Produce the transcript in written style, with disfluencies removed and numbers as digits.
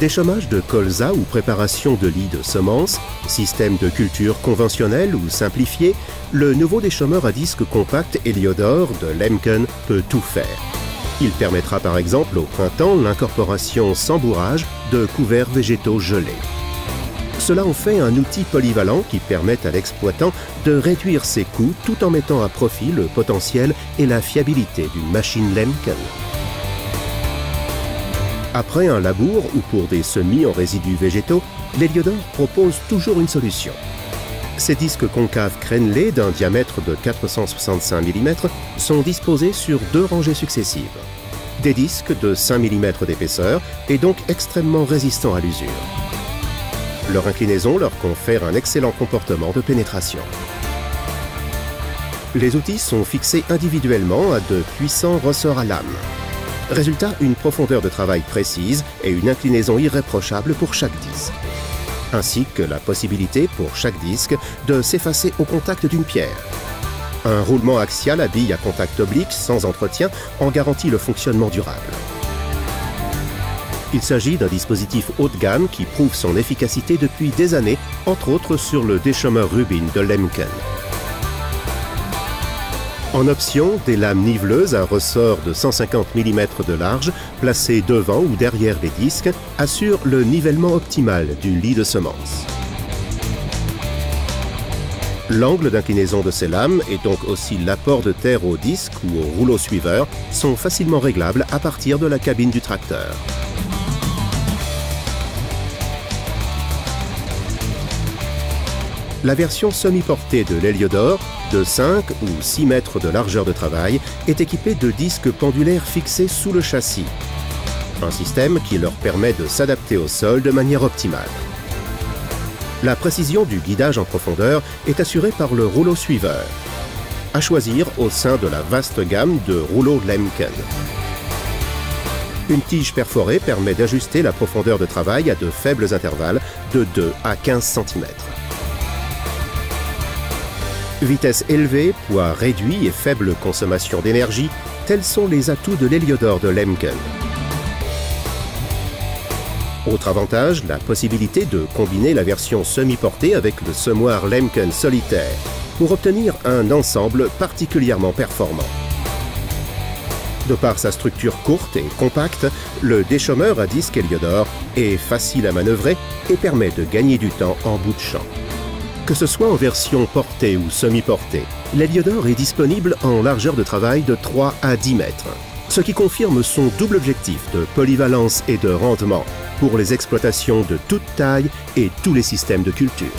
Déchômage de colza ou préparation de lits de semences, système de culture conventionnel ou simplifié, le nouveau déchômeur à disque compact Heliodor de Lemken peut tout faire. Il permettra par exemple au printemps l'incorporation sans bourrage de couverts végétaux gelés. Cela en fait un outil polyvalent qui permet à l'exploitant de réduire ses coûts tout en mettant à profit le potentiel et la fiabilité d'une machine Lemken. Après un labour ou pour des semis en résidus végétaux, l'Heliodor propose toujours une solution. Ces disques concaves crénelés d'un diamètre de 465 mm sont disposés sur 2 rangées successives. Des disques de 5 mm d'épaisseur et donc extrêmement résistants à l'usure. Leur inclinaison leur confère un excellent comportement de pénétration. Les outils sont fixés individuellement à de puissants ressorts à lame. Résultat, une profondeur de travail précise et une inclinaison irréprochable pour chaque disque. Ainsi que la possibilité pour chaque disque de s'effacer au contact d'une pierre. Un roulement axial à bille à contact oblique sans entretien en garantit le fonctionnement durable. Il s'agit d'un dispositif haut de gamme qui prouve son efficacité depuis des années, entre autres sur le déchômeur Rubin de Lemken. En option, des lames niveleuses à ressort de 150 mm de large, placées devant ou derrière les disques, assurent le nivellement optimal du lit de semences. L'angle d'inclinaison de ces lames et donc aussi l'apport de terre au disque ou au rouleau suiveur sont facilement réglables à partir de la cabine du tracteur. La version semi-portée de l'Heliodor, de 5 ou 6 mètres de largeur de travail, est équipée de disques pendulaires fixés sous le châssis. Un système qui leur permet de s'adapter au sol de manière optimale. La précision du guidage en profondeur est assurée par le rouleau suiveur, à choisir au sein de la vaste gamme de rouleaux Lemken. Une tige perforée permet d'ajuster la profondeur de travail à de faibles intervalles de 2 à 15 cm. Vitesse élevée, poids réduit et faible consommation d'énergie, tels sont les atouts de l'Heliodor de Lemken. Autre avantage, la possibilité de combiner la version semi-portée avec le semoir Lemken solitaire pour obtenir un ensemble particulièrement performant. De par sa structure courte et compacte, le déchômeur à disque Heliodor est facile à manœuvrer et permet de gagner du temps en bout de champ. Que ce soit en version portée ou semi-portée, l'Heliodor est disponible en largeur de travail de 3 à 10 mètres, ce qui confirme son double objectif de polyvalence et de rendement pour les exploitations de toute taille et tous les systèmes de culture.